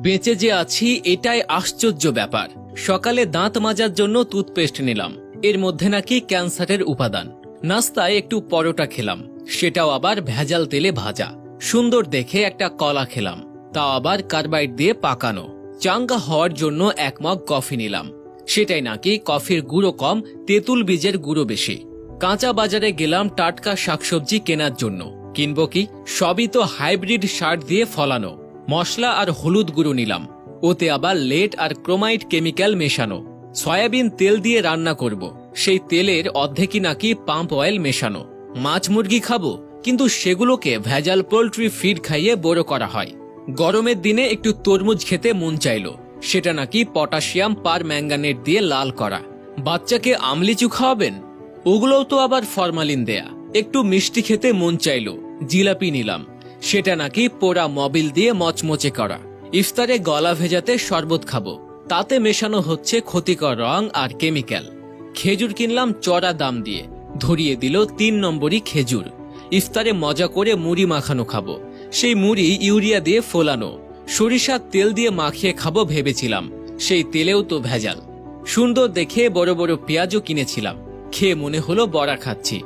বেঁচে যে আছি এটাই আশ্চর্য ব্যাপার। সকালে দাঁত মাজার জন্য টুথপেস্ট নিলাম, এর মধ্যে নাকি ক্যান্সারের উপাদান। নাস্তায় একটু পরোটা খেলাম, সেটাও আবার ভেজাল তেলে ভাজা। সুন্দর দেখে একটা কলা খেলাম, তাও আবার কার্বাইড দিয়ে পাকানো। চাঙ্গা হওয়ার জন্য 1 মগ কফি নিলাম, সেটাই নাকি কফির গুঁড়ো কম, তেঁতুল বীজের গুঁড়ো বেশি। কাঁচা বাজারে গেলাম টাটকা শাকসবজি কেনার জন্য, কিনবো কি? সবই তো হাইব্রিড সার দিয়ে ফলানো। মশলা আর হলুদ গুঁড়ো নিলাম, ওতে আবার লেড আর ক্রোমাইড কেমিক্যাল মেশানো। সয়াবিন তেল দিয়ে রান্না করব, সেই তেলের অর্ধেকই নাকি পাম্প অয়েল মেশানো। মাছ মুরগি খাবো, কিন্তু সেগুলোকে ভেজাল পোল্ট্রি ফিড খাইয়ে বড় করা হয়। গরমের দিনে একটু তরমুজ খেতে মন চাইলো, সেটা নাকি পটাশিয়াম পার ম্যাঙ্গানেট দিয়ে লাল করা। বাচ্চাকে আমলিচু খাওয়াবেন, ওগুলোও তো আবার ফরমালিন দেয়া। একটু মিষ্টি খেতে মন চাইলো, জিলাপি নিলাম, সেটা নাকি পোড়া মবিল দিয়ে মচমচে করা। ইফতারে গলা ভেজাতে শরবত খাবো, তাতে মেশানো হচ্ছে ক্ষতিকর রং আর কেমিক্যাল। খেজুর কিনলাম চড়া দাম দিয়ে, ধরিয়ে দিল 3 নম্বরই খেজুর। ইফতারে মজা করে মুড়ি মাখানো খাবো, সেই মুড়ি ইউরিয়া দিয়ে ফোলানো। সরিষার তেল দিয়ে মাখিয়ে খাবো ভেবেছিলাম, সেই তেলেও তো ভেজাল। সুন্দর দেখে বড় বড় পেঁয়াজও কিনেছিলাম, খেয়ে মনে হলো বড়া খাচ্ছি।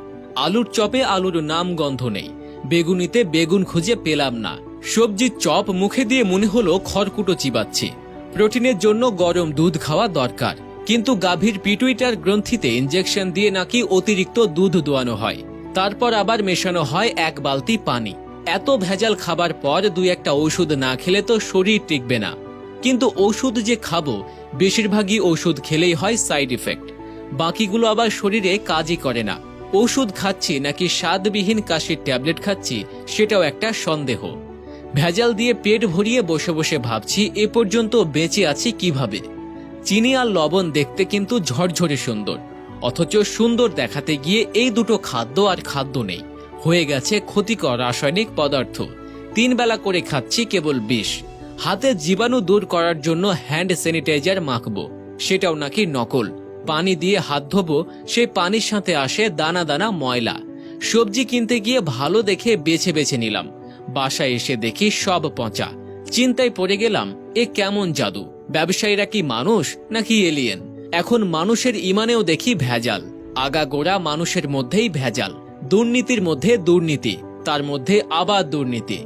আলুর চপে আলুর নাম গন্ধ নেই, বেগুনিতে বেগুন খুঁজে পেলাম না। সবজির চপ মুখে দিয়ে মনে হলো খড়কুটো চিবাচ্ছি। প্রোটিনের জন্য গরম দুধ খাওয়া দরকার, কিন্তু গাভীর পিটুইটার গ্রন্থিতে ইনজেকশন দিয়ে নাকি অতিরিক্ত দুধ দোয়ানো হয়, তারপর আবার মেশানো হয় 1 বালতি পানি। এত ভেজাল খাবার পর 2-1টা ওষুধ না খেলে তো শরীর টিকবে না। কিন্তু ওষুধ যে খাবো, বেশিরভাগই ওষুধ খেলেই হয় সাইড ইফেক্ট, বাকিগুলো আবার শরীরে কাজই করে না। ওষুধ খাচ্ছি নাকি স্বাদবিহীন কাশির ট্যাবলেট খাচ্ছি, সেটাও একটা সন্দেহ। ভেজাল দিয়ে পেট ভরিয়ে বসে বসে ভাবছি এ পর্যন্ত বেঁচে আছি কিভাবে। চিনি আর লবণ দেখতে কিন্তু ঝরঝরে সুন্দর, অথচ সুন্দর দেখাতে গিয়ে এই দুটো খাদ্য আর খাদ্য নেই, হয়ে গেছে ক্ষতিকর রাসায়নিক পদার্থ। 3 বেলা করে খাচ্ছি কেবল বিষ। হাতে জীবাণু দূর করার জন্য হ্যান্ড স্যানিটাইজার মাখবো, সেটাও নাকি নকল। পানি দিয়ে হাত ধোবো, সেই পানির সাথে আসে দানা দানা ময়লা। সবজি কিনতে গিয়ে ভালো দেখে বেছে বেছে নিলাম, বাসায় এসে দেখি সব পচা। চিন্তায় পড়ে গেলাম, এ কেমন জাদু? ব্যবসায়ীরা কি মানুষ নাকি এলিয়েন? এখন মানুষের ইমানেও দেখি ভেজাল, আগাগোড়া মানুষের মধ্যেই ভেজাল। দুর্নীতির মধ্যে দুর্নীতি, তার মধ্যে আবার দুর্নীতি।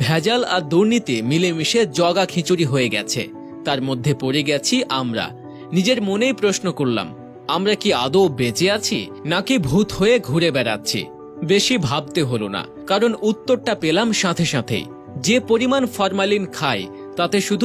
ভেজাল আর দুর্নীতি মিলেমিশে জগা খিচুড়ি হয়ে গেছে, তার মধ্যে পড়ে গেছি আমরা। নিজের মনেই প্রশ্ন করলাম, আমরা কি আদৌ বেঁচে আছি নাকি ভূত হয়ে ঘুরে বেড়াচ্ছি? বেশি ভাবতে হলো না, কারণ উত্তরটা পেলাম সাথে সাথেই। যে পরিমাণ ফরমালিন খাই, তাতে শুধু